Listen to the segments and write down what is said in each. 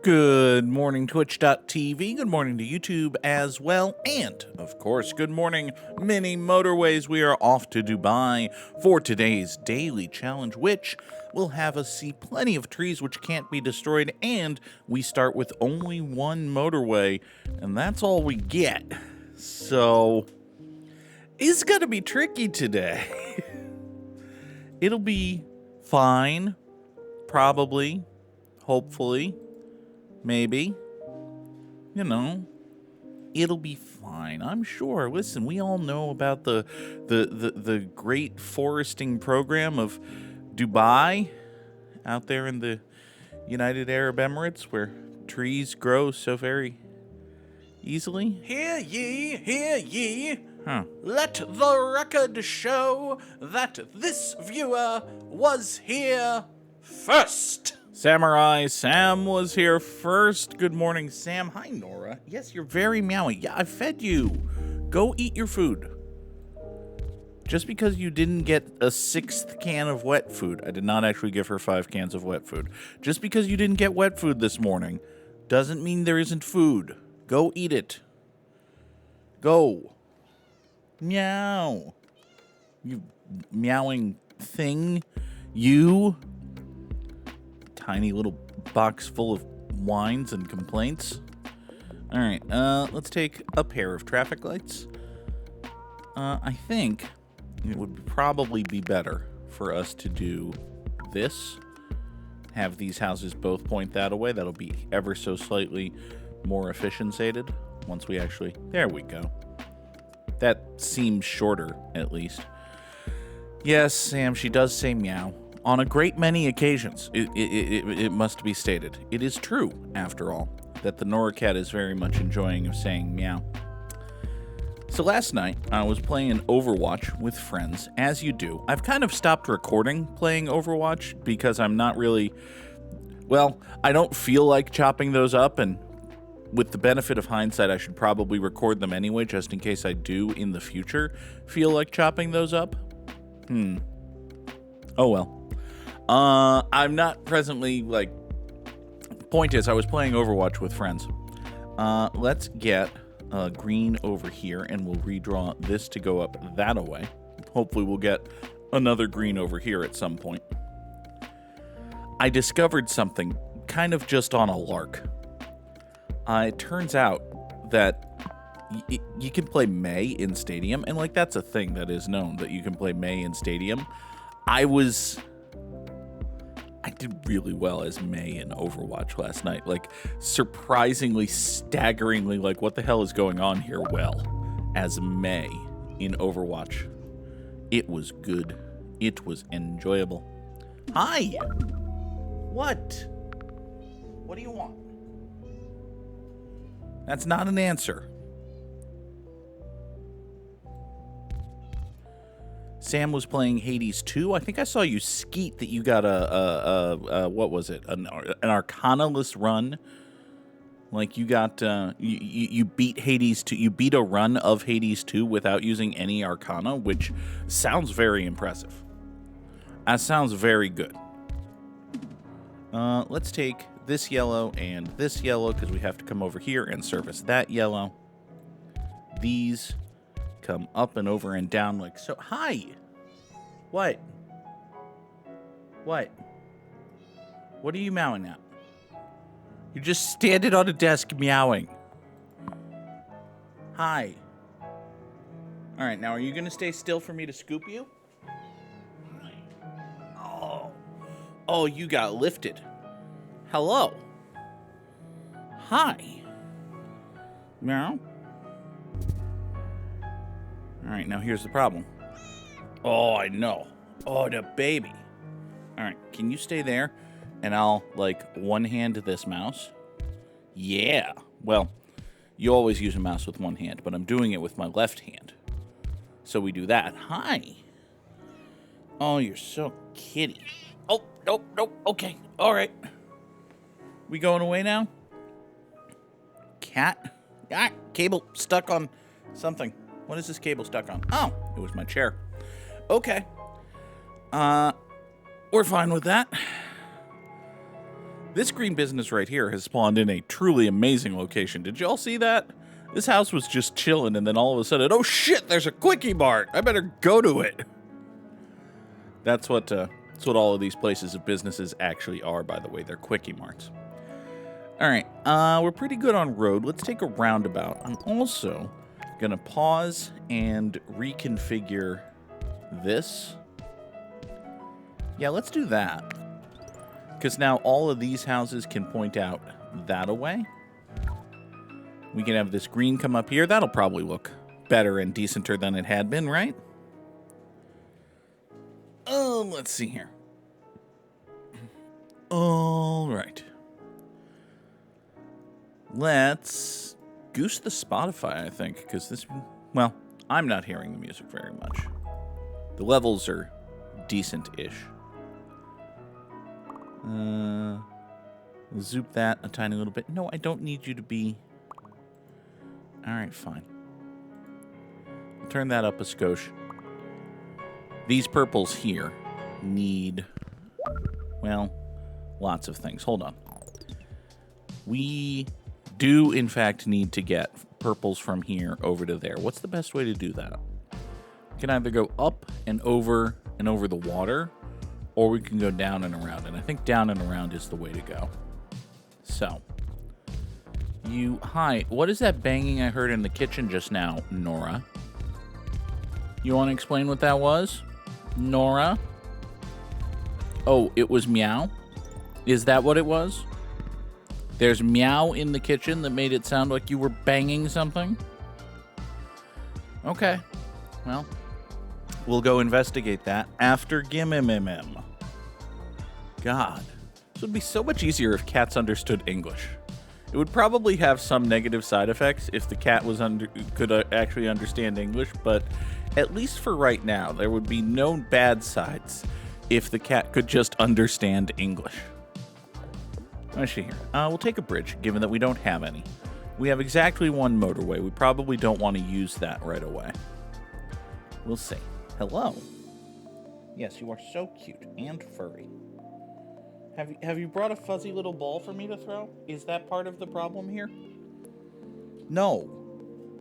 Good morning, Twitch.tv. Good morning to YouTube as well. And, of course, good morning, mini motorways. We are off to Dubai for today's daily challenge, which will have us see plenty of trees which can't be destroyed. And we start with only one motorway, and that's all we get. So, it's going to be tricky today. It'll be fine, probably, hopefully. Maybe. You know, it'll be fine, I'm sure. Listen, we all know about the great foresting program of Dubai out there in the United Arab Emirates where trees grow so very easily. Hear ye, hear ye. Huh. Let the record show that this viewer was here first. Samurai Sam was here first. Good morning, Sam. Hi, Nora. Yes, you're very meowy. Yeah, I fed you. Go eat your food. Just because you didn't get a 6th can of wet food, I did not actually give her 5 cans of wet food. Just because you didn't get wet food this morning doesn't mean there isn't food. Go eat it. Go. Meow. You meowing thing. You. Tiny little box full of whines and complaints. All right, let's take a pair of traffic lights. I think it would probably be better for us to do this. Have these houses both point that way. That'll be ever so slightly more efficiencated once we actually... There we go. That seems shorter, at least. Yes, Sam, she does say meow. On a great many occasions, it must be stated. It is true, after all, that the Nora cat is very much enjoying of saying meow. So last night, I was playing Overwatch with friends, as you do. I've kind of stopped recording playing Overwatch because I'm not really... Well, I don't feel like chopping those up, and with the benefit of hindsight, I should probably record them anyway, just in case I do, in the future, feel like chopping those up. Oh well. I'm not presently, point is, I was playing Overwatch with friends. Let's get green over here, and we'll redraw this to go up that way. Hopefully we'll get another green over here at some point. I discovered something kind of just on a lark. It turns out that you can play May in Stadium, and, that's a thing that is known, that you can play May in Stadium. I did really well as May in Overwatch last night. Surprisingly, staggeringly, what the hell is going on here? Well, as May in Overwatch. It was good. It was enjoyable. Hi! What? What do you want? That's not an answer. Sam was playing Hades 2. I think I saw you skeet that you got what was it? An Arcana-less run. You got, you beat Hades 2. You beat a run of Hades 2 without using any Arcana, which sounds very impressive. That sounds very good. Let's take this yellow and this yellow, because we have to come over here and service that yellow. These... come up and over and down like so. Hi! What? What? What are you meowing at? You're just standing on a desk meowing. Hi. Alright, now are you going to stay still for me to scoop you? Hi. Oh. Oh, you got lifted. Hello. Hi. Meow. All right, now here's the problem. Oh, I know. Oh, the baby. All right, can you stay there? And I'll, one-hand this mouse. Yeah. Well, you always use a mouse with one hand, but I'm doing it with my left hand. So we do that. Hi. Oh, you're so kitty. Oh, nope. Okay, all right. We going away now? Cat? Ah, cable stuck on something. What is this cable stuck on? Oh, it was my chair. Okay. We're fine with that. This green business right here has spawned in a truly amazing location. Did y'all see that? This house was just chilling, and then all of a sudden, oh shit, there's a Quickie Mart. I better go to it. That's what all of these places of businesses actually are, by the way. They're Quickie Marts. All right, we're pretty good on road. Let's take a roundabout. I'm also going to pause and reconfigure this. Yeah, let's do that. Because now all of these houses can point out that away. We can have this green come up here. That'll probably look better and decenter than it had been, right? Let's see here. All right. Let's goose the Spotify, I think, because this... Well, I'm not hearing the music very much. The levels are decent-ish. Zoop that a tiny little bit. No, I don't need you to be... Alright, fine. I'll turn that up a skosh. These purples here need... Well, lots of things. Hold on. We do, in fact, need to get purples from here over to there. What's the best way to do that? We can either go up and over the water, or we can go down and around. And I think down and around is the way to go. So, hi, what is that banging I heard in the kitchen just now, Nora? You want to explain what that was? Nora? Oh, it was meow? Is that what it was? There's meow in the kitchen that made it sound like you were banging something? Okay. Well, we'll go investigate that after Gimmimimim. God. This would be so much easier if cats understood English. It would probably have some negative side effects if the cat was could actually understand English, but at least for right now, there would be no bad sides if the cat could just understand English. Let's see here. We'll take a bridge, given that we don't have any. We have exactly one motorway. We probably don't want to use that right away. We'll see. Hello. Yes, you are so cute and furry. Have you brought a fuzzy little ball for me to throw? Is that part of the problem here? No.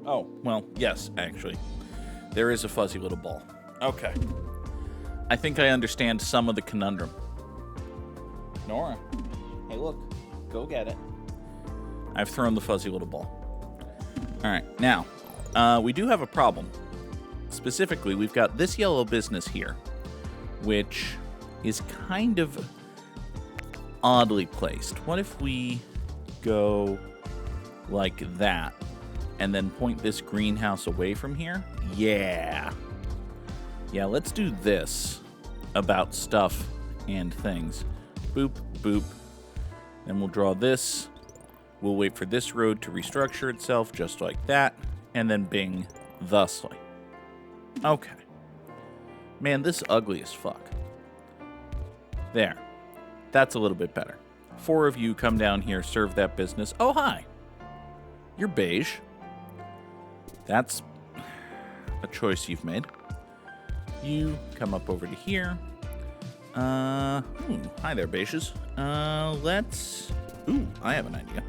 Oh, well, yes, actually. There is a fuzzy little ball. Okay. I think I understand some of the conundrum. Nora. Hey, look. Go get it. I've thrown the fuzzy little ball. All right. Now, we do have a problem. Specifically, we've got this yellow business here, which is kind of oddly placed. What if we go like that and then point this greenhouse away from here? Yeah. Yeah, let's do this about stuff and things. Boop, boop. Then we'll draw this. We'll wait for this road to restructure itself just like that. And then bing, thusly. Okay. Man, this is ugly as fuck. There. That's a little bit better. 4 of you come down here, serve that business. Oh, hi. You're beige. That's a choice you've made. You come up over to here. Hi there, beiges. Let's... Ooh, I have an idea.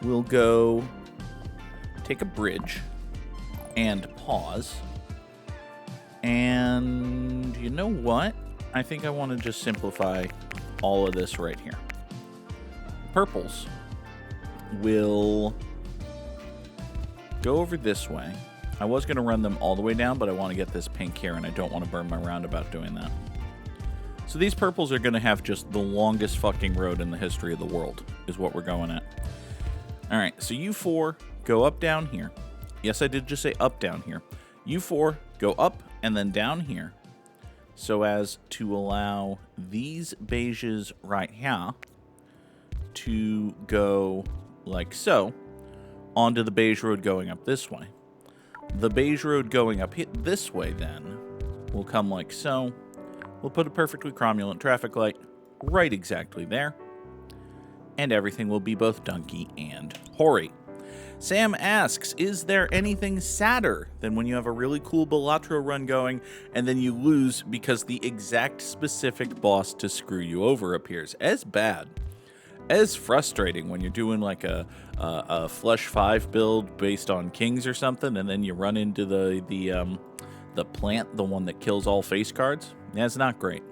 We'll go take a bridge and pause. And you know what? I think I want to just simplify all of this right here. Purples will go over this way. I was going to run them all the way down, but I want to get this pink here, and I don't want to burn my roundabout doing that. So these purples are going to have just the longest fucking road in the history of the world, is what we're going at. All right, so you 4 go up down here. Yes, I did just say up down here. You 4 go up and then down here, so as to allow these beiges right here to go like so onto the beige road going up this way. The beige road going up this way then will come like so. We'll put a perfectly cromulent traffic light right exactly there. And everything will be both dunky and hoary. Sam asks, is there anything sadder than when you have a really cool Balatro run going and then you lose because the exact specific boss to screw you over appears? As bad. It's frustrating when you're doing like a Flush 5 build based on Kings or something, and then you run into the plant, the one that kills all face cards. Yeah, it's not great.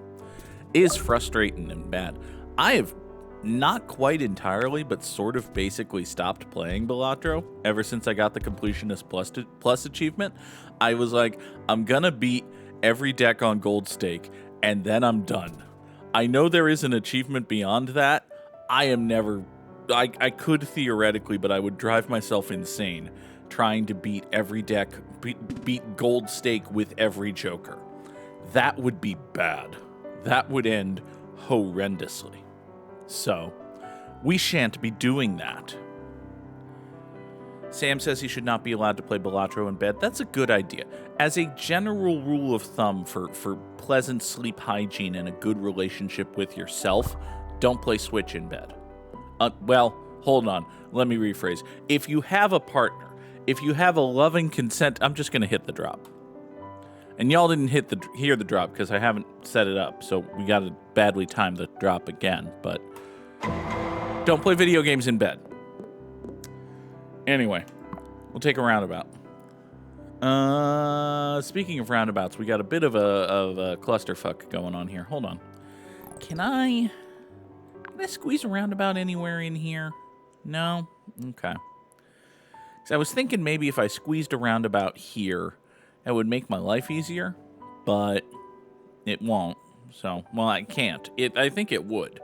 It is frustrating and bad. I have not quite entirely, but sort of basically stopped playing Balatro ever since I got the Completionist Plus achievement. I was like, I'm gonna beat every deck on Gold Stake, and then I'm done. I know there is an achievement beyond that. I am never... I could theoretically, but I would drive myself insane trying to beat every deck, beat Gold Stake with every Joker. That would be bad. That would end horrendously. So, we shan't be doing that. Sam says he should not be allowed to play Balatro in bed. That's a good idea. As a general rule of thumb for pleasant sleep hygiene and a good relationship with yourself, don't play Switch in bed. Well, hold on. Let me rephrase. If you have a partner, if you have a loving consent, I'm just going to hit the drop. And y'all didn't hear the drop because I haven't set it up, so we got to badly time the drop again. But don't play video games in bed. Anyway, we'll take a roundabout. Speaking of roundabouts, we got a bit of a clusterfuck going on here. Hold on. Can I squeeze a roundabout anywhere in here? No? Okay. So I was thinking maybe if I squeezed a roundabout here, that would make my life easier, but it won't. So, well, I can't. I think it would.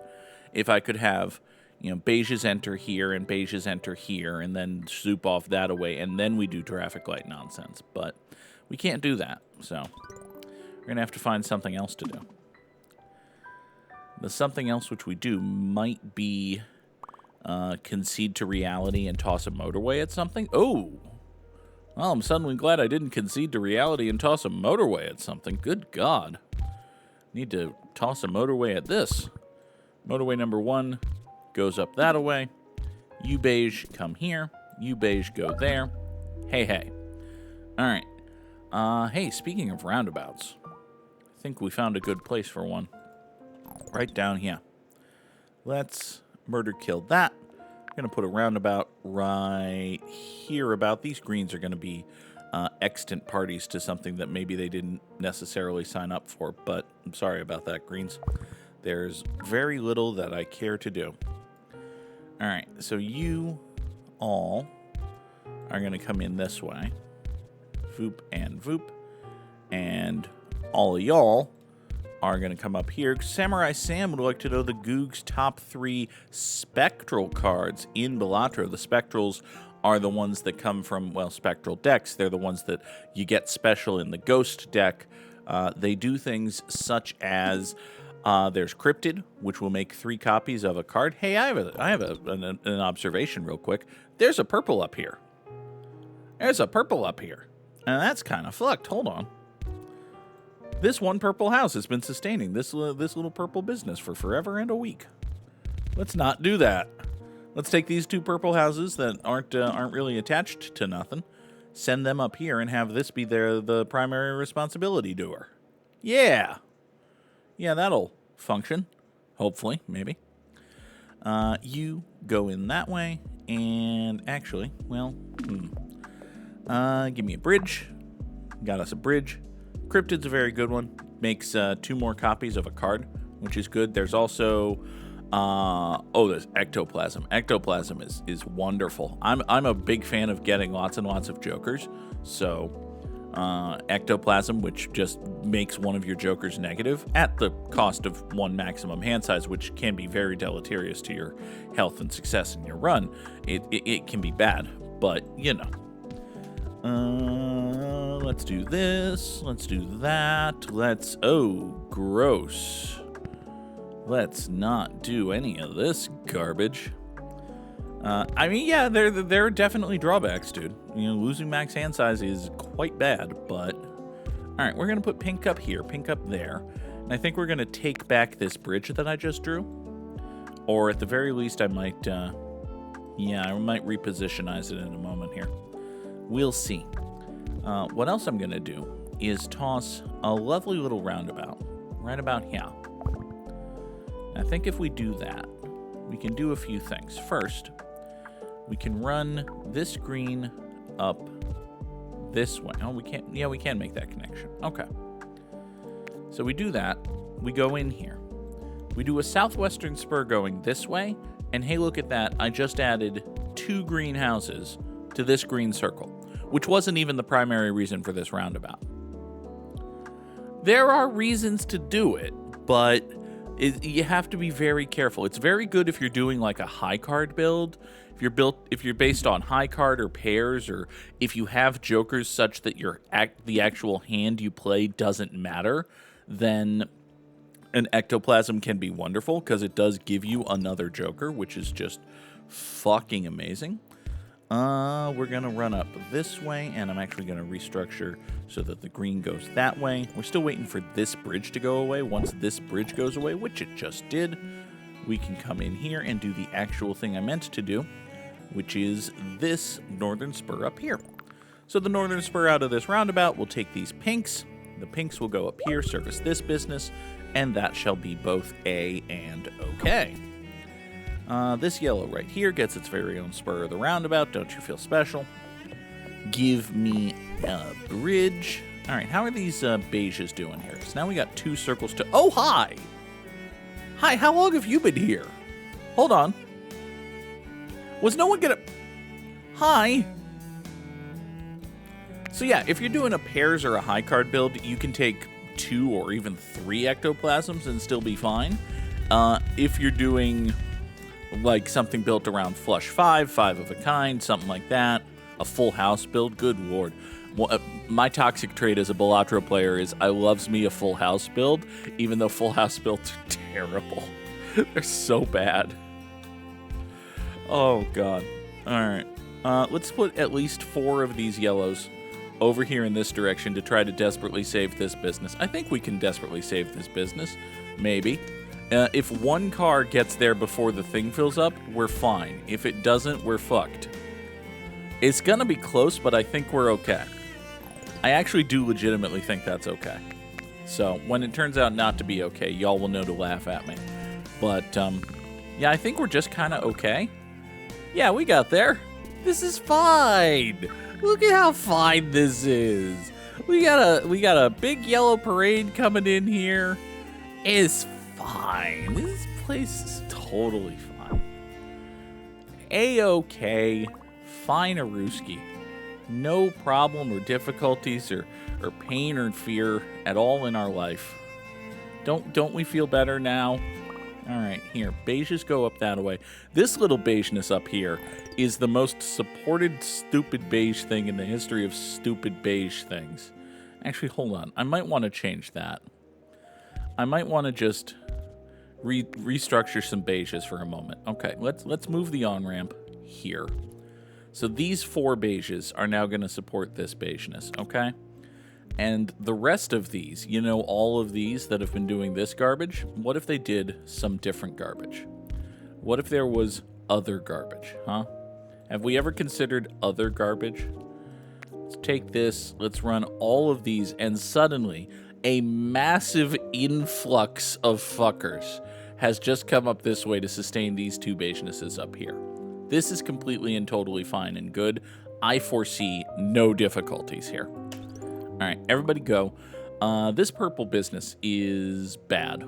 If I could have, beiges enter here and beiges enter here, and then soup off that away, and then we do traffic light nonsense. But we can't do that, so we're going to have to find something else to do. The something else which we do might be concede to reality and toss a motorway at something. Oh! Well, I'm suddenly glad I didn't concede to reality and toss a motorway at something. Good God. Need to toss a motorway at this. Motorway number 1 goes up that away. You beige, come here. You beige, go there. Hey, hey. All right. Hey, speaking of roundabouts, I think we found a good place for one. Right down here. Let's murder kill that. I'm going to put a roundabout right here about. These greens are going to be extant parties to something that maybe they didn't necessarily sign up for, but I'm sorry about that, greens. There's very little that I care to do. All right, so you all are going to come in this way. Voop and voop. And all of y'all are going to come up here. Samurai Sam would like to know the Goog's top 3 spectral cards in Balatro. The spectrals are the ones that come from, well, spectral decks. They're the ones that you get special in the Ghost deck. They do things such as there's Cryptid, which will make 3 copies of a card. Hey, I have an observation real quick. There's a purple up here. There's a purple up here. And that's kind of fucked. Hold on. This one purple house has been sustaining this little purple business for forever and a week. Let's not do that. Let's take these 2 purple houses that aren't really attached to nothing, send them up here, and have this be the primary responsibility doer. Yeah. Yeah, that'll function. Hopefully, maybe. You go in that way, and actually, well, give me a bridge. Got us a bridge. Cryptid's a very good one. Makes 2 more copies of a card, which is good. There's also, there's Ectoplasm. Ectoplasm is wonderful. I'm a big fan of getting lots and lots of Jokers. So, Ectoplasm, which just makes one of your Jokers negative at the cost of 1 maximum hand size, which can be very deleterious to your health and success in your run. It can be bad, but, let's do this. Let's do that. Gross. Let's not do any of this garbage. Yeah, there are definitely drawbacks, dude. Losing max hand size is quite bad, but... Alright, we're going to put pink up here, pink up there. And I think we're going to take back this bridge that I just drew. Or at the very least, I might repositionize it in a moment here. We'll see. What else I'm going to do is toss a lovely little roundabout right about here. I think if we do that, we can do a few things. First, we can run this green up this way. Oh, we can't. Yeah, we can make that connection. Okay. So we do that. We go in here. We do a southwestern spur going this way. And hey, look at that. I just added 2 greenhouses to this green circle, which wasn't even the primary reason for this roundabout. There are reasons to do it, but you have to be very careful. It's very good if you're doing like a high card build. If you're based on high card or pairs, or if you have jokers such that the actual hand you play doesn't matter, then an ectoplasm can be wonderful because it does give you another joker, which is just fucking amazing. We're gonna run up this way, and I'm actually gonna restructure so that the green goes that way. We're still waiting for this bridge to go away. Once this bridge goes away, which it just did, we can come in here and do the actual thing I meant to do, which is this northern spur up here. So the northern spur out of this roundabout will take these pinks. The pinks will go up here, service this business, and that shall be both A and okay. This yellow right here gets its very own spur of the roundabout. Don't you feel special? Give me a bridge. All right, how are these beiges doing here? So now we got 2 circles to... Oh, hi! Hi, how long have you been here? Hold on. Was no one gonna... Hi! So yeah, if you're doing a pairs or a high card build, you can take 2 or even 3 ectoplasms and still be fine. If you're doing like something built around flush 5 of a kind, something like that, a full house build, good lord. My toxic trait as a Balatro player is I loves me a full house build, even though full house builds are terrible. They're so bad. Oh god. Alright. Let's put at least 4 of these yellows over here in this direction to try to desperately save this business. I think we can desperately save this business. Maybe. If 1 car gets there before the thing fills up, we're fine. If it doesn't, we're fucked. It's gonna be close, but I think we're okay. I actually do legitimately think that's okay. So, when it turns out not to be okay, y'all will know to laugh at me. But, yeah, I think we're just kind of okay. Yeah, we got there. This is fine. Look at how fine this is. We got a big yellow parade coming in here. It's fine. This place is totally fine. A-okay. Fine-a-rooski. No problem or difficulties or pain or fear at all in our life. Don't we feel better now? All right, here. Beiges go up that way. This little beigeness up here is the most supported stupid beige thing in the history of stupid beige things. Actually, hold on. I might want to change that. I might want to just restructure some beiges for a moment. Okay, let's move the on-ramp here. So these 4 beiges are now going to support this beigeness, okay? And the rest of these, you know, all of these that have been doing this garbage, what if they did some different garbage? What if there was other garbage, huh? Have we ever considered other garbage? Let's take this, let's run all of these, and suddenly a massive influx of fuckers has just come up this way to sustain these 2 beigenesses up here. This is completely and totally fine and good. I foresee no difficulties here. All right, everybody go. This purple business is bad.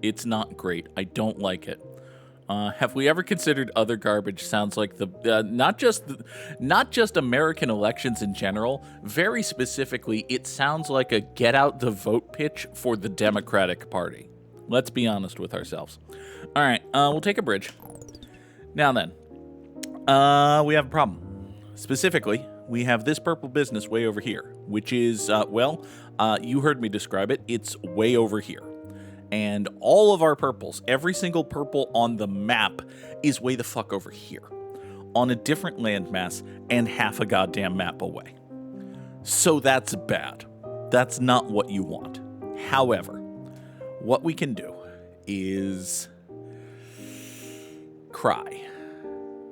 It's not great. I don't like it. Have we ever considered other garbage? Sounds like the not just American elections in general. Very specifically, it sounds like a get out the vote pitch for the Democratic Party. Let's be honest with ourselves. All right, we'll take a bridge. Now then, we have a problem. Specifically, we have this purple business way over here, which is, you heard me describe it. It's way over here. And all of our purples, every single purple on the map is way the fuck over here. On a different landmass and half a goddamn map away. So that's bad. That's not what you want. However, what we can do is cry.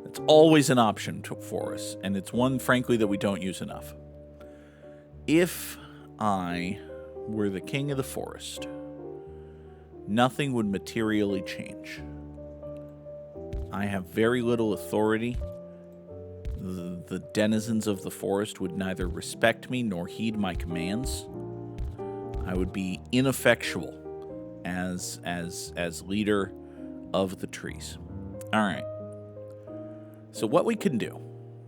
It's always an option for us, and it's one, frankly, that we don't use enough. If I were the king of the forest, nothing would materially change. I have very little authority. The denizens of the forest would neither respect me nor heed my commands. I would be ineffectual as leader of the trees. All right. So what we can do,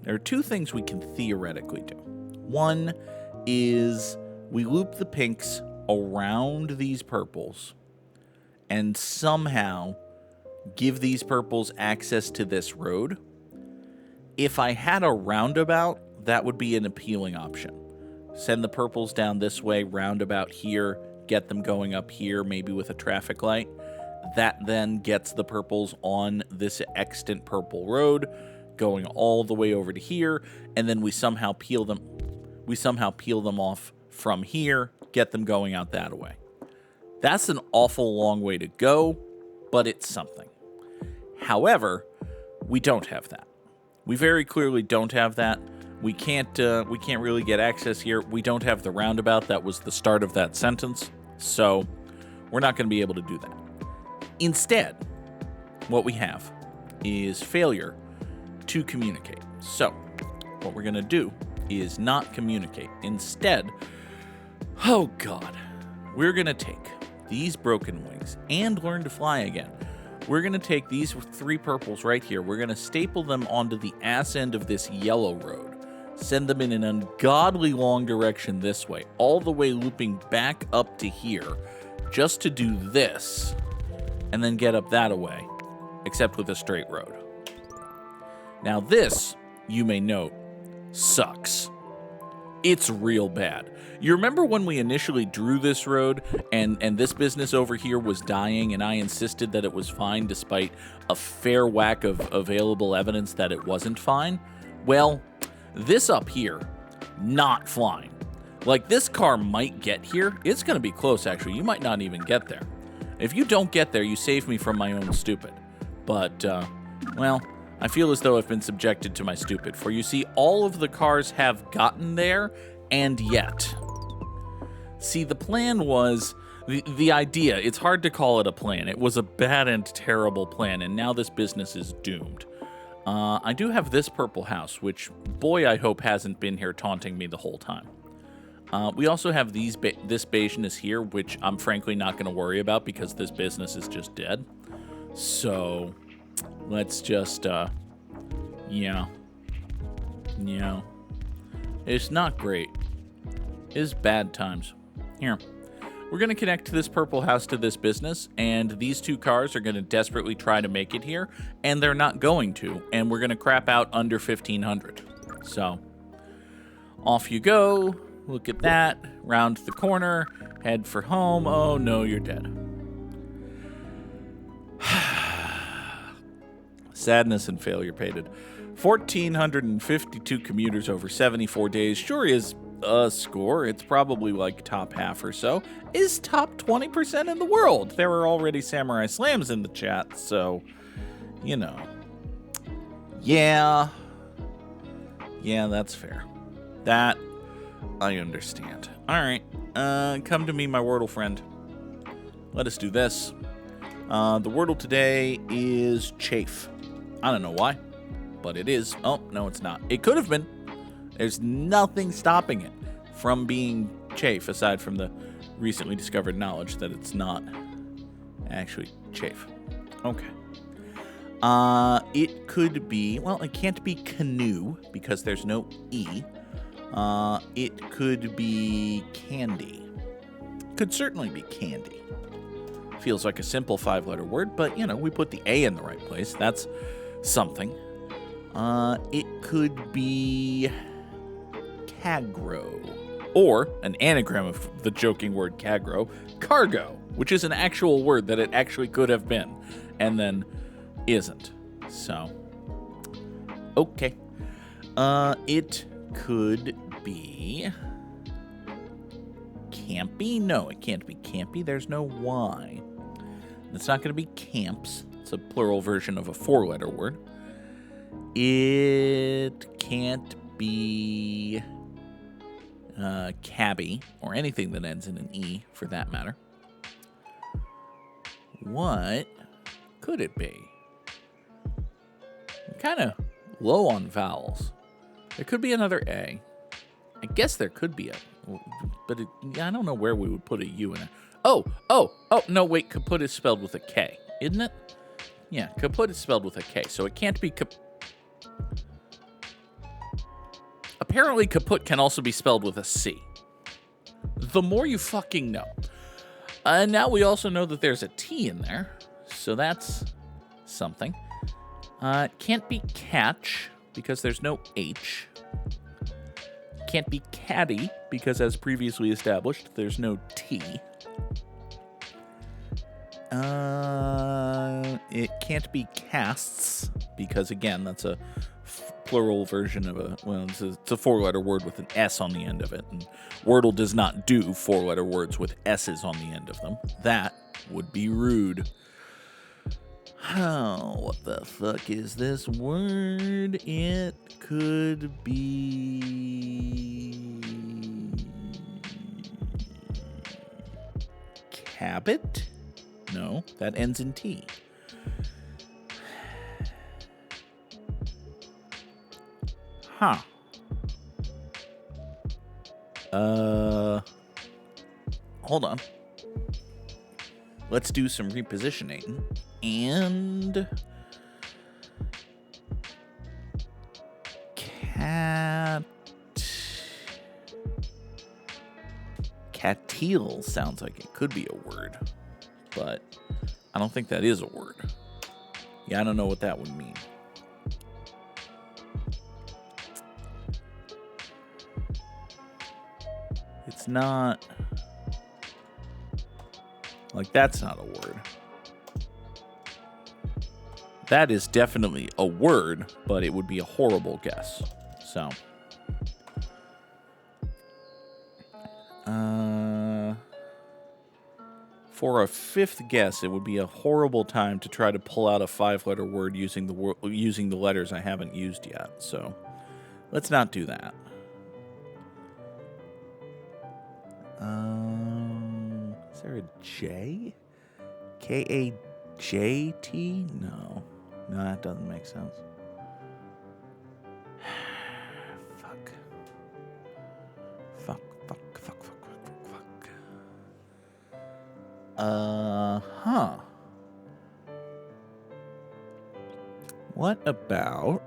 there are two things we can theoretically do. One is we loop the pinks around these purples and somehow give these purples access to this road. If I had a roundabout, that would be an appealing option. Send the purples down this way, roundabout here, get them going up here, maybe with a traffic light. That then gets the purples on this extant purple road, going all the way over to here, and then we somehow peel them off from here, get them going out that way. That's an awful long way to go, but it's something. However, we don't have that. We very clearly don't have that. We can't really get access here. We don't have the roundabout. That was the start of that sentence. So we're not going to be able to do that. Instead, what we have is failure to communicate. So what we're going to do is not communicate. Instead, oh God, we're going to take these broken wings and learn to fly again. We're going to take these 3 purples right here. We're going to staple them onto the ass end of this yellow road. Send them in an ungodly long direction this way, all the way looping back up to here, just to do this, and then get up that away, except with a straight road. Now this, you may note, sucks. It's real bad. You remember when we initially drew this road and this business over here was dying and I insisted that it was fine despite a fair whack of available evidence that it wasn't fine? Well, this up here, not fine. Like, this car might get here. It's going to be close, actually. You might not even get there. If you don't get there, you save me from my own stupid. But, well, I feel as though I've been subjected to my stupid. For you see, all of the cars have gotten there, and yet. See, the plan was, the idea, it's hard to call it a plan. It was a bad and terrible plan, and now this business is doomed. I do have this purple house, which, boy, I hope hasn't been here taunting me the whole time. We also have this beigeness here, which I'm frankly not going to worry about because this business is just dead. So, let's just, yeah. It's not great. It's bad times. Here. We're going to connect this purple house to this business, and these 2 cars are going to desperately try to make it here, and they're not going to, and we're going to crap out under 1,500. So, off you go. Look at that. Round the corner. Head for home. Oh, no, you're dead. Sadness and failure pated. 1,452 commuters over 74 days sure is a score. It's probably like top half or so. Is top 20% in the world. There are already Samurai Slams in the chat, so, you know. Yeah, that's fair. That I understand. All right, come to me, my Wordle friend. Let us do this. The Wordle today is chafe. I don't know why, but it is. Oh, no, it's not. It could have been. There's nothing stopping it from being chafe, aside from the recently discovered knowledge that it's not actually chafe. Okay. It could be, well, it can't be canoe because there's no E. It could be candy. Could certainly be candy. Feels like a simple 5-letter word, but, you know, we put the A in the right place. That's something. It could be Cagro, or an anagram of the joking word Cagro, cargo, which is an actual word that it actually could have been, and then isn't. So, okay. It could be campy? No, it can't be campy. There's no Y. It's not going to be camps. It's a plural version of a 4-letter word. It can't be cabbie, or anything that ends in an E, for that matter. What could it be? kind of low on vowels. There could be another A. I guess there could be but I don't know where we would put a U in it. Oh, no, wait, kaput is spelled with a K, isn't it? Yeah, kaput is spelled with a K, so it can't be Apparently, kaput can also be spelled with a C. The more you fucking know. Now we also know that there's a T in there, so that's something. It can't be catch, because there's no H. Can't be caddy, because as previously established, there's no T. It can't be casts, because again, that's a plural version of it's a four-letter word with an S on the end of it, and Wordle does not do four-letter words with S's on the end of them. That would be rude. Oh, what the fuck is this word? It could be cabot? No, that ends in T. Huh. Hold on. Let's do some repositioning. And Cateel sounds like it could be a word, but I don't think that is a word. Yeah, I don't know what that would mean. It's not like that's not a word. That is definitely a word, but it would be a horrible guess. So, for a fifth guess, it would be a horrible time to try to pull out a five-letter word using the letters I haven't used yet. So, let's not do that. Is there a J? K-A-J-T? No, that doesn't make sense. Fuck. Huh. What about...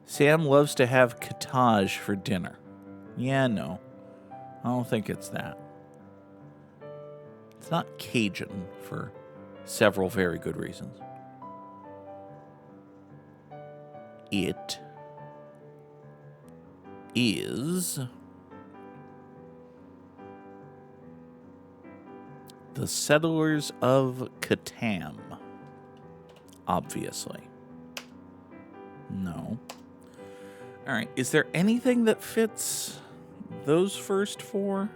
Sam loves to have cottage for dinner. Yeah, no. I don't think it's that. It's not Cajun for several very good reasons. It is the settlers of Catan. Obviously. No. All right. Is there anything that fits those first four?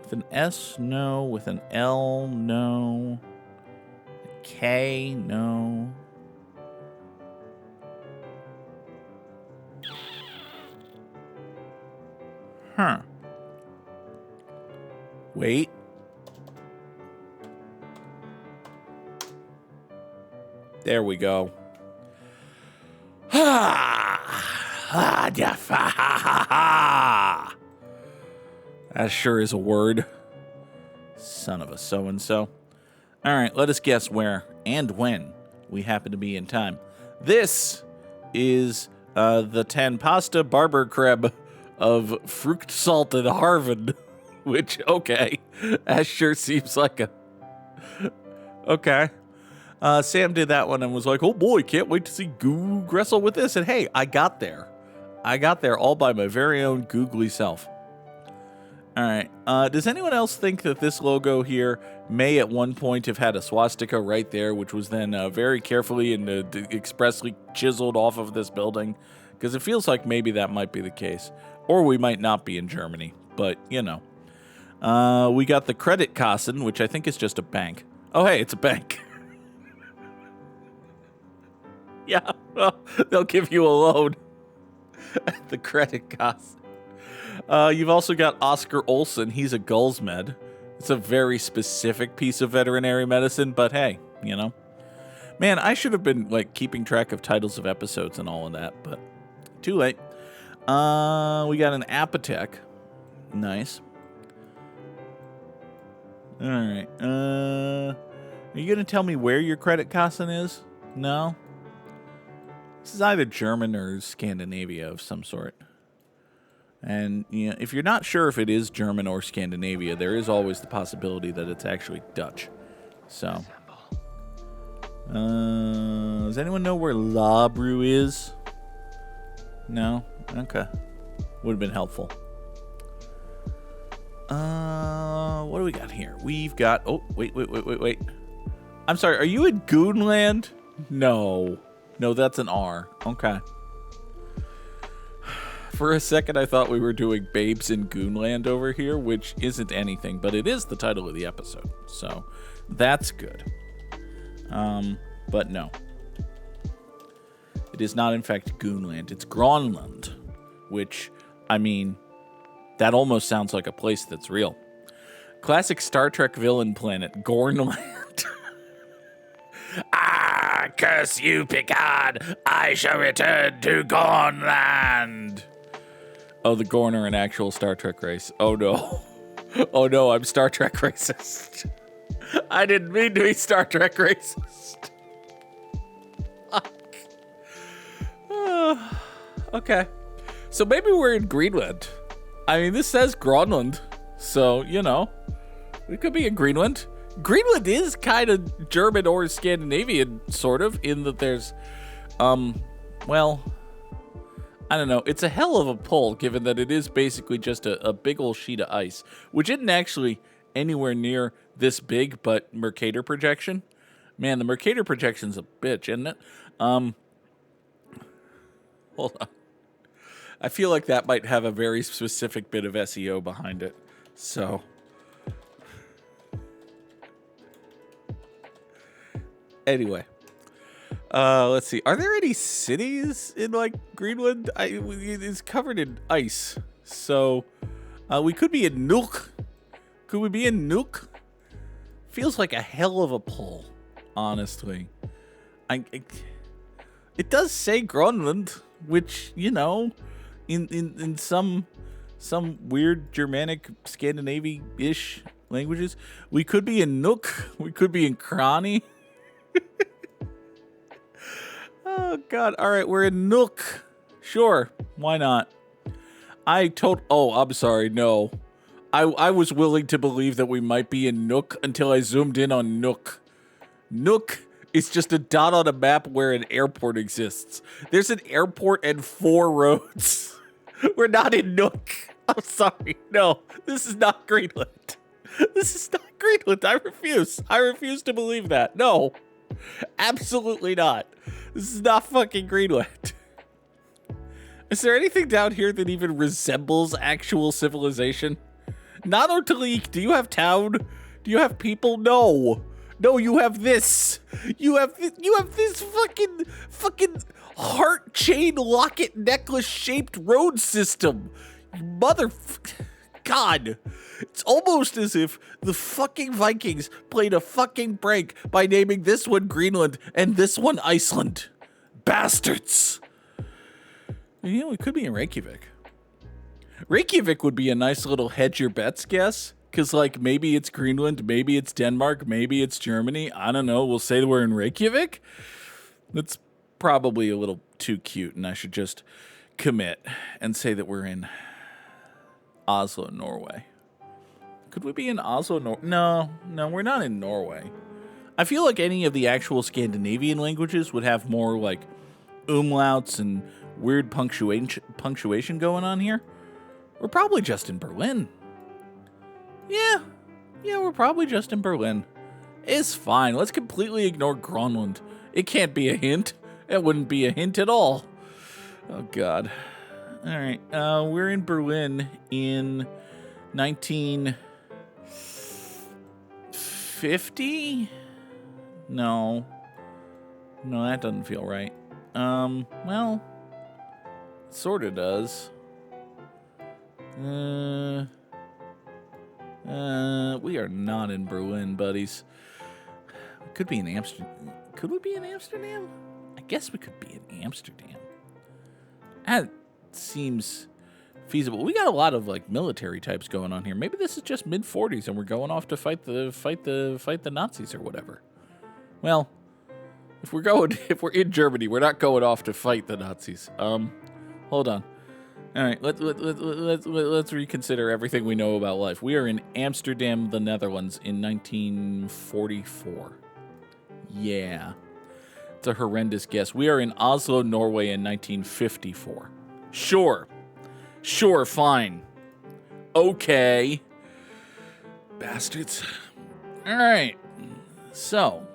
With an S, no. With an L, no. A K, no. Huh. Wait. There we go. That sure is a word. Son of a so-and-so. All right, let us guess where and when we happen to be in time. This is the Tan Pasta Barber Creb of Fruchtsalt at Harvard, which, okay, that sure seems like a... Okay. Sam did that one and was like, oh boy, can't wait to see Goog wrestle with this. And hey, I got there. I got there all by my very own googly self. All right. Does anyone else think that this logo here may at one point have had a swastika right there, which was then very carefully and expressly chiseled off of this building? Because it feels like maybe that might be the case. Or we might not be in Germany. But, you know. We got the Credit Kassen, which I think is just a bank. Oh, hey, it's a bank. Yeah, well, they'll give you a loan at the Credit Kassen. You've also got Oscar Olsen. He's a Gulsmed. It's a very specific piece of veterinary medicine, but hey, you know. Man, I should have been, like, keeping track of titles of episodes and all of that, but too late. We got an Apothec. Nice. All right. Are you going to tell me where your credit Kassen is? No? This is either German or Scandinavia of some sort. And you know, if you're not sure if it is German or Scandinavia, there is always the possibility that it's actually Dutch. So, does anyone know where Labru is? No? Okay. Would have been helpful. What do we got here? We've got... Oh, wait. I'm sorry, are you in Goonland? No. No, that's an R. Okay. For a second, I thought we were doing Babes in Goonland over here, which isn't anything, but it is the title of the episode. So, that's good. But no. It is not, in fact, Goonland. It's Gronland, which, I mean, that almost sounds like a place that's real. Classic Star Trek villain planet, Gornland. Ah, curse you, Picard! I shall return to Gornland! Oh, the Gorn are an actual Star Trek race. Oh, no. Oh, no, I'm Star Trek racist. I didn't mean to be Star Trek racist. Okay. So maybe we're in Greenland. I mean, this says Gronland. So, you know, we could be in Greenland. Greenland is kind of German or Scandinavian, sort of, in that there's, well, I don't know. It's a hell of a pull, given that it is basically just a big old sheet of ice, which isn't actually anywhere near this big, but Mercator projection. Man, the Mercator projection's a bitch, isn't it? Hold on. I feel like that might have a very specific bit of SEO behind it. So, anyway, let's see. Are there any cities in like Greenland? It's covered in ice, so we could be in Nuuk. Could we be in Nuuk? Feels like a hell of a pull, honestly. It does say Grönland, which, you know, in some weird Germanic, Scandinavian-ish languages, we could be in Nuuk. We could be in Krani. Oh, God. All right, we're in Nuuk. Sure. Why not? Oh, I'm sorry. No. I was willing to believe that we might be in Nuuk until I zoomed in on Nuuk. Nuuk is just a dot on a map where an airport exists. There's an airport and 4 roads. We're not in Nuuk. I'm sorry. No, this is not Greenland. This is not Greenland. I refuse. I refuse to believe that. No, absolutely not. This is not fucking Greenland. Is there anything down here that even resembles actual civilization? Not Ortalik. Do you have town? Do you have people? No. No, you have this. You have this fucking heart chain locket necklace shaped road system. God. It's almost as if the fucking Vikings played a fucking prank by naming this one Greenland and this one Iceland. Bastards. You know, it could be in Reykjavik. Reykjavik would be a nice little hedge your bets guess. Because, like, maybe it's Greenland, maybe it's Denmark, maybe it's Germany. I don't know. We'll say that we're in Reykjavik. That's probably a little too cute, and I should just commit and say that we're in Oslo, Norway. Could we be in Oslo, No, we're not in Norway. I feel like any of the actual Scandinavian languages would have more, like, umlauts and weird punctuation going on here. We're probably just in Berlin. Yeah, we're probably just in Berlin. It's fine. Let's completely ignore Gronland. It can't be a hint. It wouldn't be a hint at all. Oh, God. All right. We're in Berlin in 1950? No, that doesn't feel right. Well, sort of does. We are not in Berlin, buddies. Could be in Amsterdam. Could we be in Amsterdam? I guess we could be in Amsterdam. That seems feasible. We got a lot of like military types going on here. Maybe this is just mid-40s and we're going off to fight the Nazis or whatever. Well, if we're in Germany, we're not going off to fight the Nazis. Hold on. All right, let's reconsider everything we know about life. We are in Amsterdam, the Netherlands, in 1944. Yeah, it's a horrendous guess. We are in Oslo, Norway, in 1954. Sure, fine. Okay, bastards. All right, so,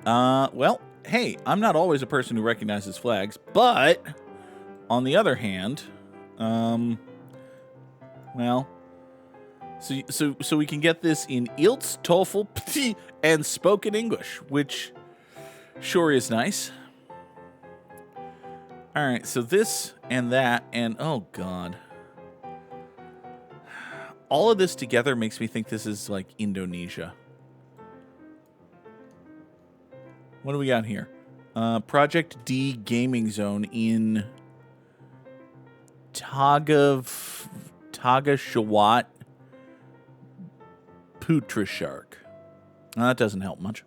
well, hey, I'm not always a person who recognizes flags, but on the other hand, well, so we can get this in IELTS, TOEFL, PT, and spoken English, which sure is nice. All right, so this and that, and oh god, all of this together makes me think this is like Indonesia. What do we got here? Project D Gaming Zone in Tagashawat Putrishark. That doesn't help much.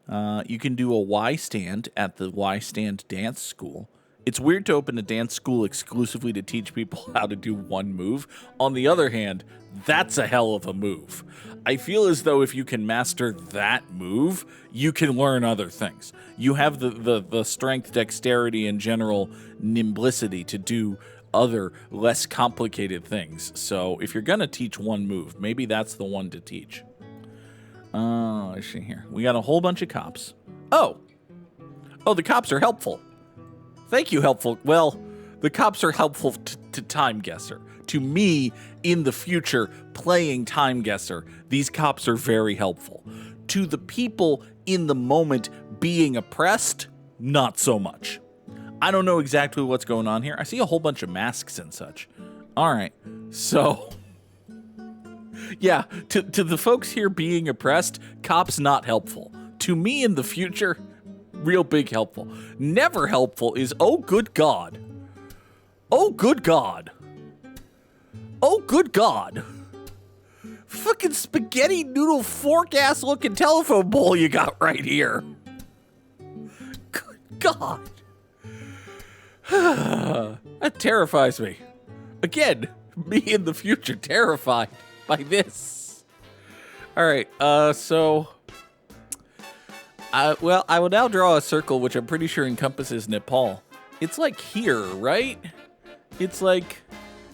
You can do a Y stand at the Y stand dance school. It's weird to open a dance school exclusively to teach people how to do one move. On the other hand, that's a hell of a move. I feel as though if you can master that move, you can learn other things. You have the strength, dexterity, and general nimblicity to do other, less complicated things. So if you're going to teach one move, maybe that's the one to teach. Let's see here. We got a whole bunch of cops. Oh, the cops are helpful. Thank you, helpful. Well, the cops are helpful to Time Guesser. To me, in the future, playing Time Guesser, these cops are very helpful. To the people in the moment being oppressed, not so much. I don't know exactly what's going on here. I see a whole bunch of masks and such. All right, so yeah, to the folks here being oppressed, cops not helpful. To me in the future, real big helpful. Never helpful is, oh good God. Oh good God. Oh good God. Fucking spaghetti noodle fork ass looking telephone bowl you got right here. Good God. That terrifies me. Again, me in the future terrified by this. All right, so I will now draw a circle, which I'm pretty sure encompasses Nepal. It's like here, right? It's like,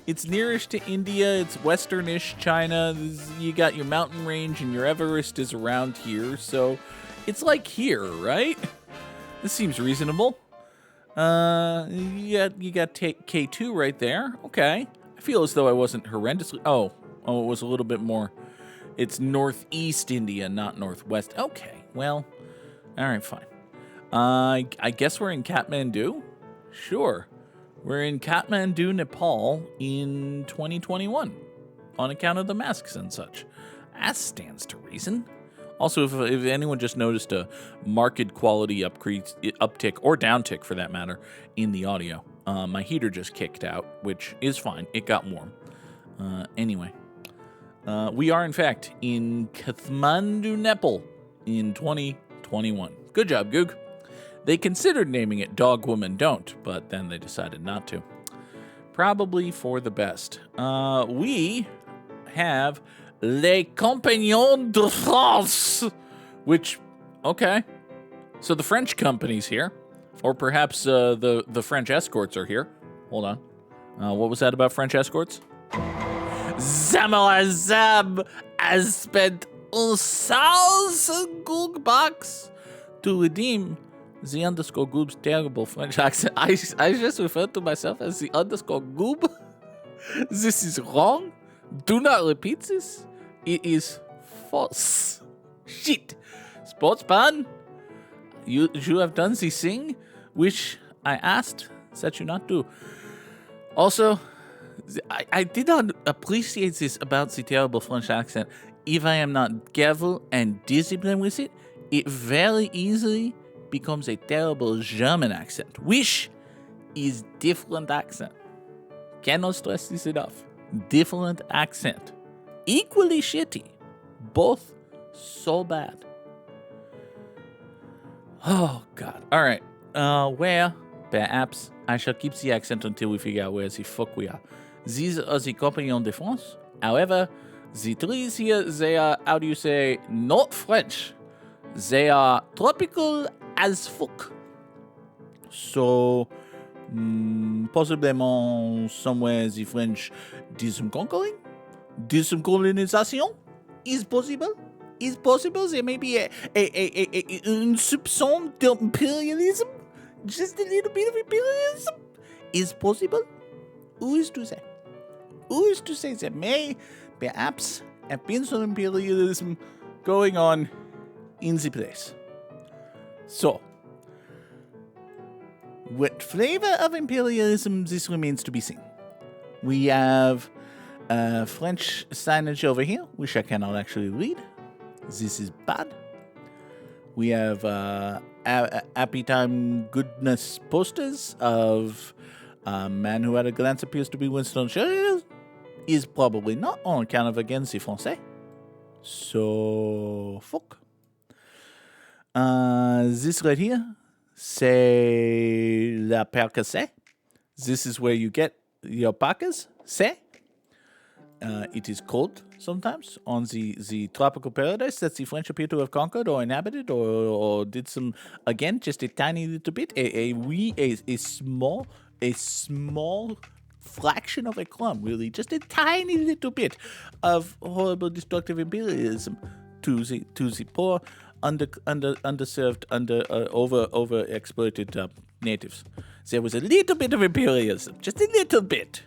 it's nearest to India, it's westernish China, you got your mountain range and your Everest is around here, so it's like here, right? This seems reasonable. You got K2 right there. Okay. I feel as though I wasn't horrendously... Oh, it was a little bit more... It's northeast India, not northwest. Okay, well, all right, fine. I guess we're in Kathmandu? Sure. We're in Kathmandu, Nepal in 2021 on account of the masks and such. That stands to reason. Also, if anyone just noticed a marked quality uptick, or downtick for that matter, in the audio, my heater just kicked out, which is fine. It got warm. Anyway, we are, in fact, in Kathmandu, Nepal in 2021. Good job, Goog. They considered naming it Dog Woman Don't, but then they decided not to. Probably for the best. We have Les Compagnons de France, which, okay. So the French company's here, or perhaps the French escorts are here. Hold on. What was that about French escorts? Zamalazam has spent 1,000 Goog bucks to redeem the underscore Goob's terrible French accent. I just referred to myself as the underscore Goob. This is wrong. Do not repeat this. It is false. Shit. Sportsman, you have done the thing which I asked that you not do. Also, I did not appreciate this about the terrible French accent. if I am not careful and disciplined with it, it very easily becomes a terrible German accent, which is different accent. Cannot stress this enough. Different accent. Equally shitty. Both so bad. Oh, God. All right. Where, perhaps, I shall keep the accent until we figure out where the fuck we are. These are the Compagnons de France. However, the trees here, they are, how do you say, not French. They are tropical as fuck. So, possiblement somewhere the French did some conquering, did some colonization. Is possible. Is possible. There may be a soupçon d'imperialism. Just a little bit of imperialism. Is possible. Who is to say? Who is to say there may perhaps have been some imperialism going on in the place? So, what flavor of imperialism this remains to be seen. We have French signage over here, which I cannot actually read. This is bad. We have happy time goodness posters of a man who at a glance appears to be Winston Churchill. Is probably not on account of against the Français. So, fuck. This right here, c'est la percasse. This is where you get your parkas, c'est. It is cold sometimes on the tropical paradise that the French appear to have conquered or inhabited or did some, again, just a tiny little bit, a small fraction of a crumb, really, just a tiny little bit of horrible destructive imperialism to the poor, underserved, overexploited natives. There was a little bit of imperialism, just a little bit.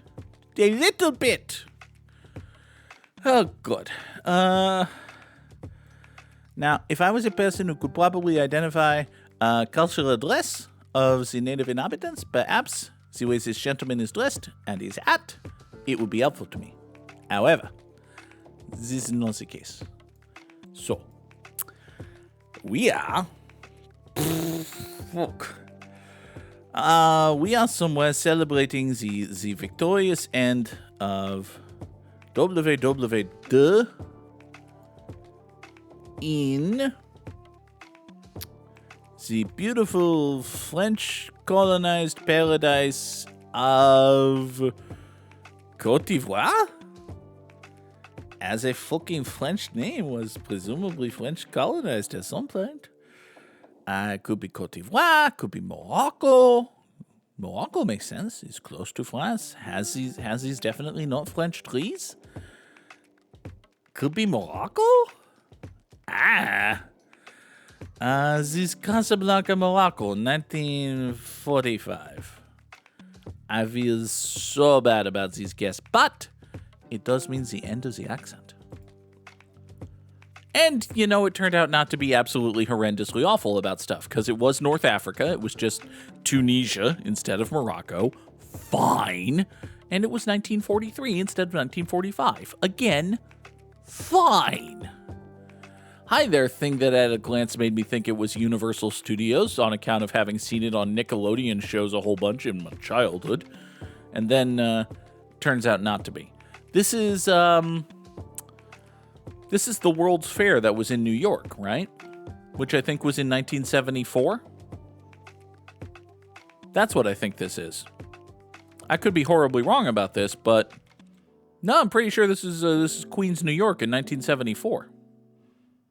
Oh, God. Now, if I was a person who could probably identify cultural dress of the native inhabitants, perhaps the way this gentleman is dressed and his hat, it would be helpful to me. However, this is not the case. So, we are... we are somewhere celebrating the victorious end of WW2 in the beautiful French colonized paradise of Côte d'Ivoire? As a fucking French name was presumably French colonized at some point. It could be Côte d'Ivoire, could be Morocco. Morocco makes sense. It's close to France. Has these definitely not French trees? Could be Morocco? This Casablanca, Morocco, 1945. I feel so bad about these guests, but it does mean the end of the accent. And, you know, it turned out not to be absolutely horrendously awful about stuff, because it was North Africa. It was just Tunisia instead of Morocco. Fine. And it was 1943 instead of 1945. Again, fine. Hi there, thing that at a glance made me think it was Universal Studios on account of having seen it on Nickelodeon shows a whole bunch in my childhood. And then, turns out not to be. This is the World's Fair that was in New York, right? Which I think was in 1974. That's what I think this is. I could be horribly wrong about this, but no, I'm pretty sure this is Queens, New York in 1974.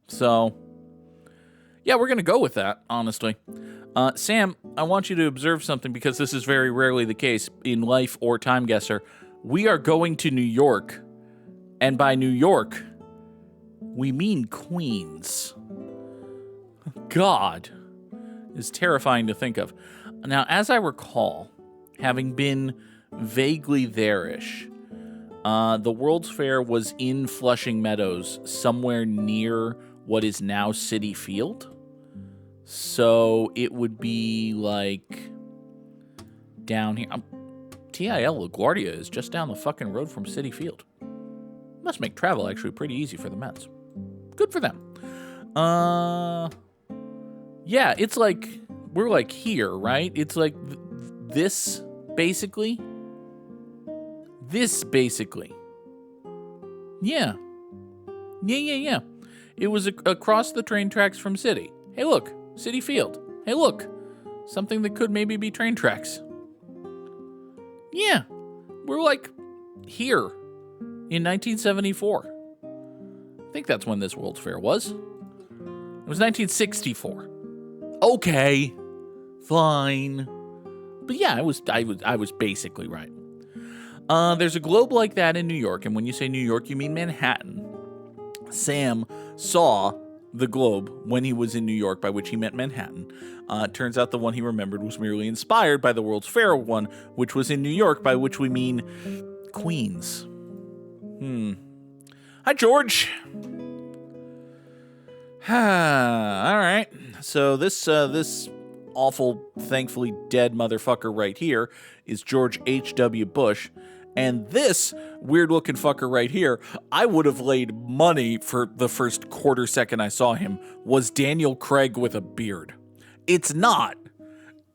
So, yeah, we're going to go with that, honestly. Sam, I want you to observe something because this is very rarely the case in Life or Time Guesser. We are going to New York, and by New York, we mean Queens. God, it's terrifying to think of. Now, as I recall, having been vaguely there-ish, the World's Fair was in Flushing Meadows, somewhere near what is now Citi Field. So it would be like down here. TIL LaGuardia is just down the fucking road from Citi Field. Must make travel actually pretty easy for the Mets. Good for them. Yeah, it's like, we're like here, right? It's like this, basically. This, basically. Yeah. Yeah. It was across the train tracks from City. Hey, look, City Field. Hey, look, something that could maybe be train tracks. Yeah, we're like here in 1974. I think that's when this World's Fair was. It was 1964. Okay, fine. But yeah, I was basically right. There's a globe like that in New York, and when you say New York, you mean Manhattan. Sam saw the globe when he was in New York, by which he meant Manhattan. Turns out the one he remembered was merely inspired by the World's Fair one, which was in New York, by which we mean Queens. Hi, George. All right. So this awful, thankfully dead motherfucker right here is George H.W. Bush. And this weird-looking fucker right here, I would have laid money for the first quarter second I saw him, was Daniel Craig with a beard. It's not,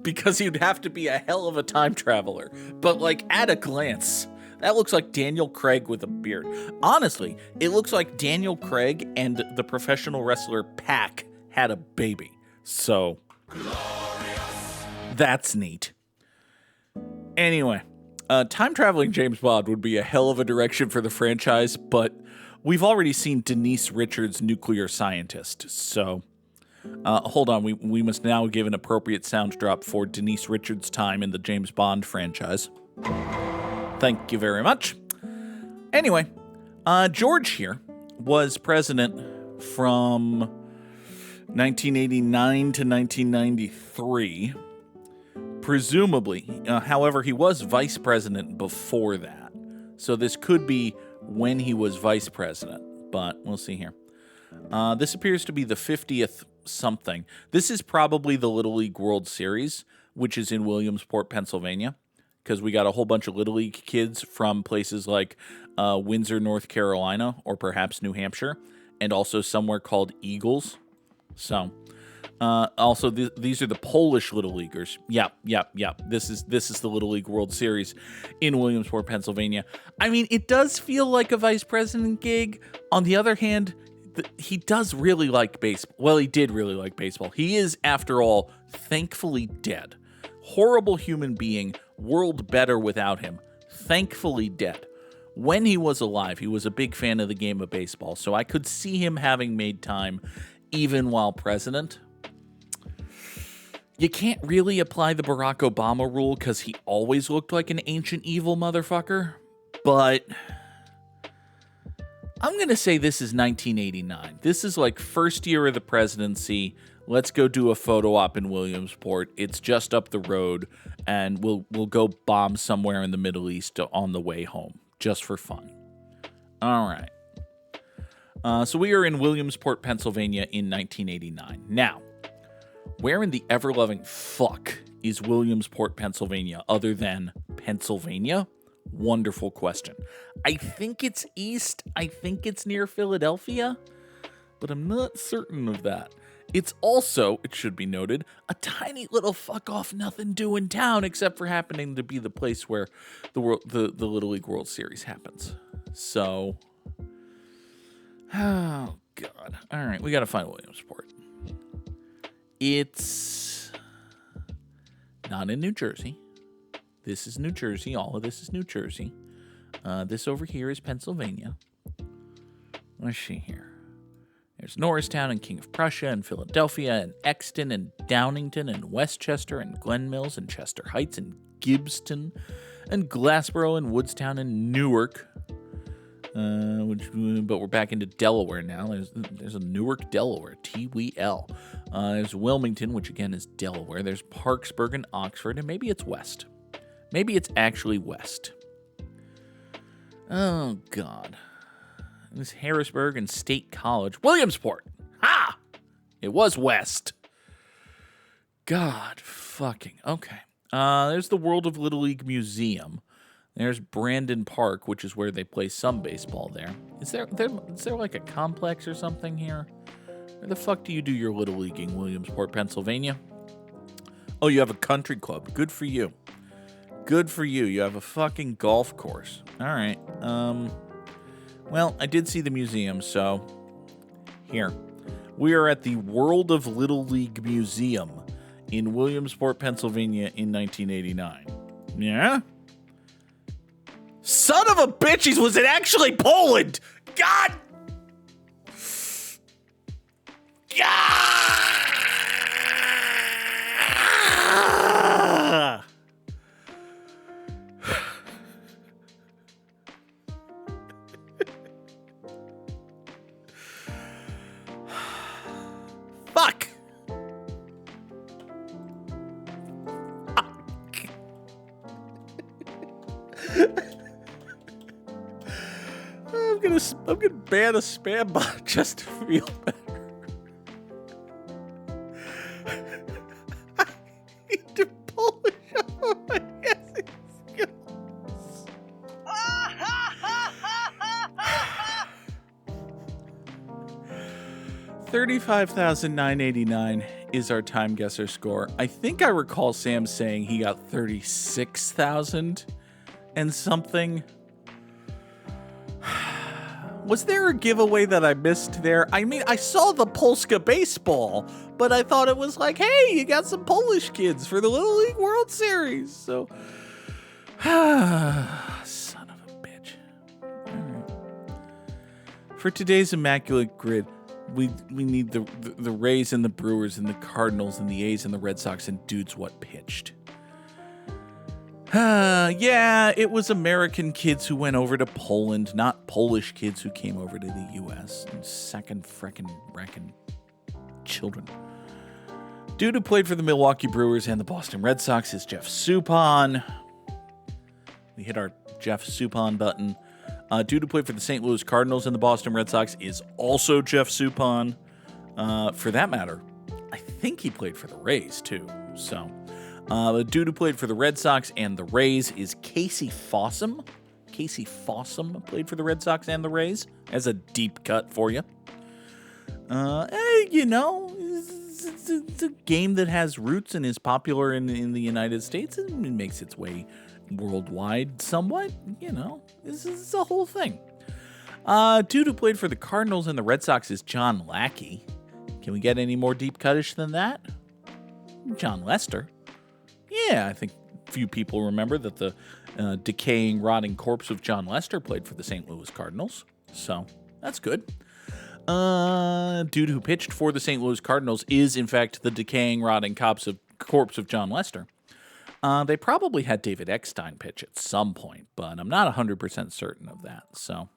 because he'd have to be a hell of a time traveler. But, like, at a glance, that looks like Daniel Craig with a beard. Honestly, it looks like Daniel Craig and the professional wrestler Pac had a baby. So, that's neat. Anyway. Time-traveling James Bond would be a hell of a direction for the franchise, but we've already seen Denise Richards' Nuclear Scientist, so hold on, we must now give an appropriate sound drop for Denise Richards' time in the James Bond franchise. Thank you very much. Anyway, George here was president from 1989 to 1993. Presumably, however, he was vice president before that. So this could be when he was vice president, but we'll see here. This appears to be the 50th something. This is probably the Little League World Series, which is in Williamsport, Pennsylvania, because we got a whole bunch of Little League kids from places like Windsor, North Carolina, or perhaps New Hampshire, and also somewhere called Eagles. So... also, these are the Polish Little Leaguers. Yep. This is the Little League World Series in Williamsport, Pennsylvania. I mean, it does feel like a vice president gig. On the other hand, he does really like baseball. Well, he did really like baseball. He is, after all, thankfully dead. Horrible human being, world better without him. Thankfully dead. When he was alive, he was a big fan of the game of baseball, so I could see him having made time even while president. You can't really apply the Barack Obama rule because he always looked like an ancient evil motherfucker, but I'm going to say this is 1989. This is like first year of the presidency. Let's go do a photo op in Williamsport. It's just up the road, and we'll go bomb somewhere in the Middle East on the way home, just for fun. All right. So we are in Williamsport, Pennsylvania in 1989. Now, where in the ever-loving fuck is Williamsport, Pennsylvania, other than Pennsylvania? Wonderful question. I think it's east. I think it's near Philadelphia, but I'm not certain of that. It's also, it should be noted, a tiny little fuck-off nothing-doing town, except for happening to be the place where the Little League World Series happens. So, oh, God. All right, we got to find Williamsport. It's not in New Jersey. This is New Jersey. All of this is New Jersey. This over here is Pennsylvania. Let's see here. There's Norristown and King of Prussia and Philadelphia and Exton and Downingtown and Westchester and Glen Mills and Chester Heights and Gibbston and Glassboro and Woodstown and Newark. But we're back into Delaware now. There's a Newark, Delaware, TWL. There's Wilmington, which again is Delaware. There's Parksburg and Oxford, and maybe it's west. Maybe it's actually west. Oh, God. There's Harrisburg and State College. Williamsport! Ha! It was west. God fucking. Okay. There's the World of Little League Museum. There's Brandon Park, which is where they play some baseball there. Is there like a complex or something here? Where the fuck do you do your Little Leaguing, Williamsport, Pennsylvania? Oh, you have a country club. Good for you. Good for you. You have a fucking golf course. All right. Well, I did see the museum, so here. We are at the World of Little League Museum in Williamsport, Pennsylvania in 1989. Yeah? Son of a bitch, was it actually Poland? God! Ah! Fuck! I'm gonna ban a spam bot just to feel better. I need to polish up my guessing skills. 35,989 is our time guesser score. I think I recall Sam saying he got 36,000 and something. Was there a giveaway that I missed there? I mean, I saw the Polska baseball, but I thought it was like, hey, you got some Polish kids for the Little League World Series. So, son of a bitch. All right. For today's Immaculate Grid, we need the Rays and the Brewers and the Cardinals and the A's and the Red Sox and dudes what pitched. Yeah, it was American kids who went over to Poland, not Polish kids who came over to the U.S. And second frickin' wrecking children. Dude who played for the Milwaukee Brewers and the Boston Red Sox is Jeff Suppan. We hit our Jeff Suppan button. Dude who played for the St. Louis Cardinals and the Boston Red Sox is also Jeff Suppan. For that matter, I think he played for the Rays, too. So... the dude who played for the Red Sox and the Rays is Casey Fossum. Casey Fossum played for the Red Sox and the Rays as a deep cut for you. You know, it's a game that has roots and is popular in the United States and it makes its way worldwide somewhat. You know, this is a whole thing. Dude who played for the Cardinals and the Red Sox is John Lackey. Can we get any more deep cutish than that? John Lester. Yeah, I think few people remember that the decaying, rotting corpse of John Lester played for the St. Louis Cardinals. So, that's good. Dude who pitched for the St. Louis Cardinals is, in fact, the decaying, rotting corpse of John Lester. They probably had David Eckstein pitch at some point, but I'm not 100% certain of that. So,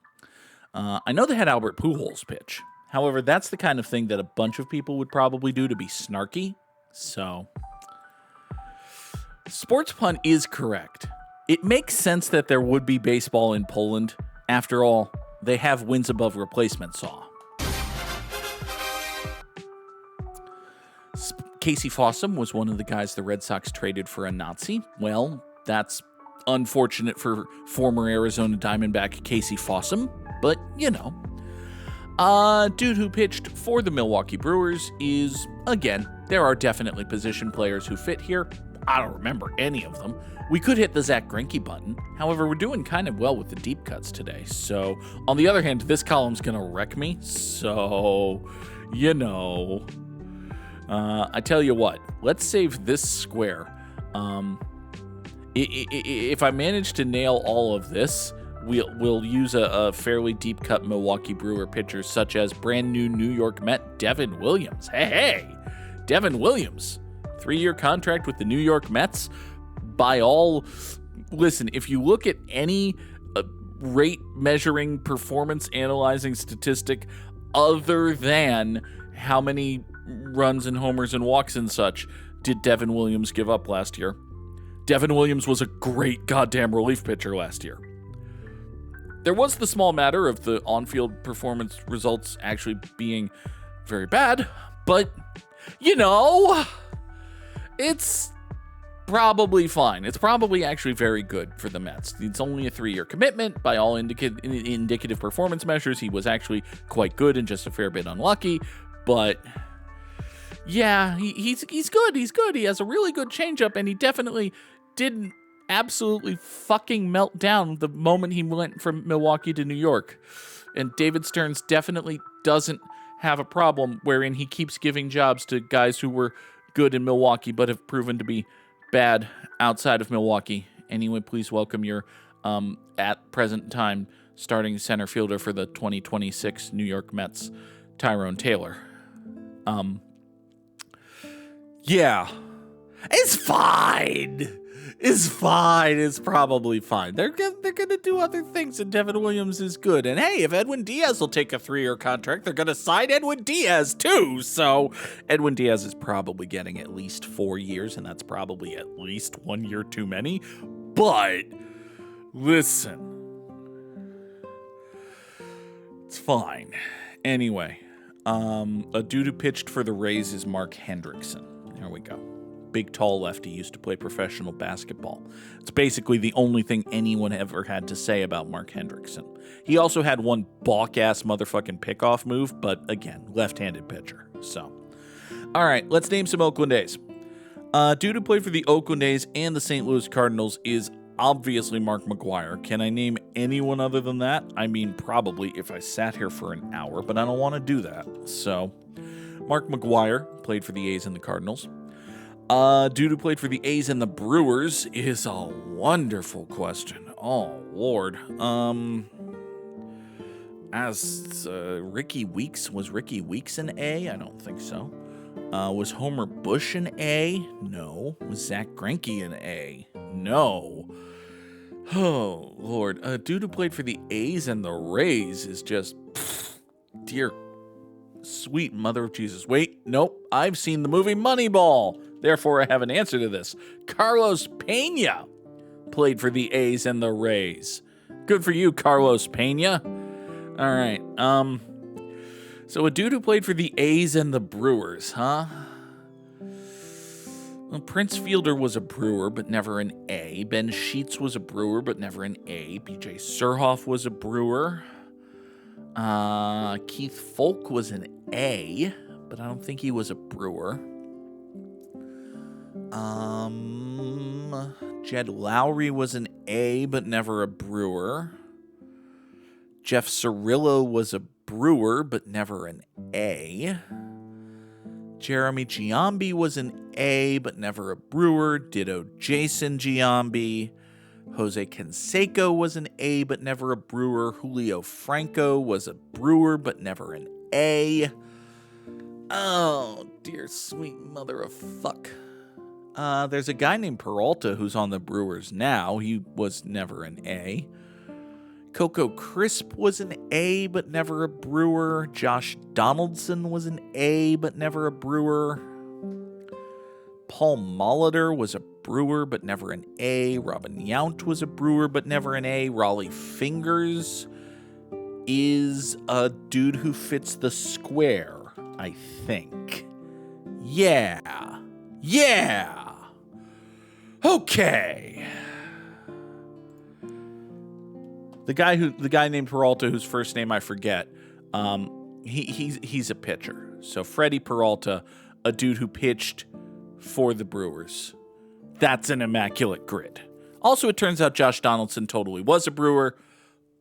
I know they had Albert Pujols pitch. However, that's the kind of thing that a bunch of people would probably do to be snarky. So... Sports Pun is correct. It makes sense that there would be baseball in Poland. After all, they have wins above replacement saw. Casey Fossum was one of the guys the Red Sox traded for a Nazi. Well, that's unfortunate for former Arizona Diamondback Casey Fossum, but you know. Dude who pitched for the Milwaukee Brewers is, again, there are definitely position players who fit here. I don't remember any of them. We could hit the Zach Greinke button. However, we're doing kind of well with the deep cuts today. So, on the other hand, this column's going to wreck me. So, you know. I tell you what. Let's save this square. If I manage to nail all of this, we'll use a fairly deep cut Milwaukee Brewer pitcher such as brand new New York Met Devin Williams. Hey, Devin Williams. 3-year contract with the New York Mets. Listen, if you look at any rate measuring, performance analyzing statistic other than how many runs and homers and walks and such did Devin Williams give up last year, Devin Williams was a great goddamn relief pitcher last year. There was the small matter of the on-field performance results actually being very bad, but, you know... It's probably fine. It's probably actually very good for the Mets. It's only a 3-year commitment. By all indicative performance measures, he was actually quite good and just a fair bit unlucky. But yeah, he's good. He's good. He has a really good changeup, and he definitely didn't absolutely fucking melt down the moment he went from Milwaukee to New York. And David Stearns definitely doesn't have a problem wherein he keeps giving jobs to guys who were good in Milwaukee but have proven to be bad outside of Milwaukee. Anyway, please welcome your at present time starting center fielder for the 2026 New York Mets, Tyrone Taylor. Yeah, it's fine. It's fine. It's probably fine. They're gonna do other things, and Devin Williams is good. And hey, if Edwin Diaz will take a 3-year contract, they're gonna sign Edwin Diaz too. So Edwin Diaz is probably getting at least 4 years, and that's probably at least 1 year too many. But listen, it's fine. Anyway, a dude who pitched for the Rays is Mark Hendrickson. There we go. Big, tall lefty, used to play professional basketball. It's basically the only thing anyone ever had to say about Mark Hendrickson. He also had one balk-ass motherfucking pickoff move, but again, left-handed pitcher. So, all right, let's name some Oakland A's. Dude who played for the Oakland A's and the St. Louis Cardinals is obviously Mark McGwire. Can I name anyone other than that? I mean, probably if I sat here for an hour, but I don't want to do that. So, Mark McGwire played for the A's and the Cardinals. Dude who played for the A's and the Brewers is a wonderful question. Oh, Lord. Ricky Weeks, was Ricky Weeks an A? I don't think so. Was Homer Bush an A? No. Was Zach Greinke an A? No. Oh, Lord. Dude who played for the A's and the Rays is just, dear sweet mother of Jesus. Wait, nope. I've seen the movie Moneyball. Therefore, I have an answer to this. Carlos Pena played for the A's and the Rays. Good for you, Carlos Pena. All right. So a dude who played for the A's and the Brewers, huh? Well, Prince Fielder was a Brewer, but never an A. Ben Sheets was a Brewer, but never an A. BJ Surhoff was a Brewer. Keith Folk was an A, but I don't think he was a Brewer. Jed Lowry was an A, but never a Brewer. Jeff Cirillo was a Brewer, but never an A. Jeremy Giambi was an A, but never a Brewer. Ditto Jason Giambi. Jose Canseco was an A, but never a Brewer. Julio Franco was a Brewer, but never an A. Oh, dear sweet mother of fuck. There's a guy named Peralta who's on the Brewers now. He was never an A. Coco Crisp was an A, but never a Brewer. Josh Donaldson was an A, but never a Brewer. Paul Molitor was a Brewer, but never an A. Robin Yount was a Brewer, but never an A. Raleigh Fingers is a dude who fits the square, I think. Yeah. Okay. The guy named Peralta, whose first name I forget, he's a pitcher. So Freddie Peralta, a dude who pitched for the Brewers. That's an immaculate grid. Also, it turns out Josh Donaldson totally was a Brewer.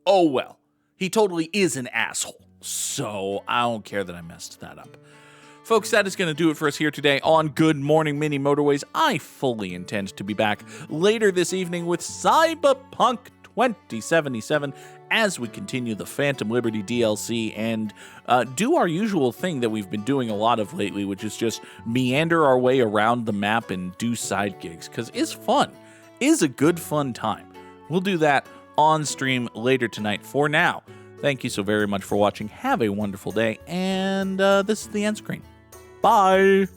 Oh well, he totally is an asshole. So I don't care that I messed that up. Folks, that is going to do it for us here today on Good Morning Mini Motorways. I fully intend to be back later this evening with Cyberpunk 2077 as we continue the Phantom Liberty DLC and do our usual thing that we've been doing a lot of lately, which is just meander our way around the map and do side gigs, because it's fun. It's a good fun time. We'll do that on stream later tonight. For now, thank you so very much for watching. Have a wonderful day, and this is the end screen. Bye!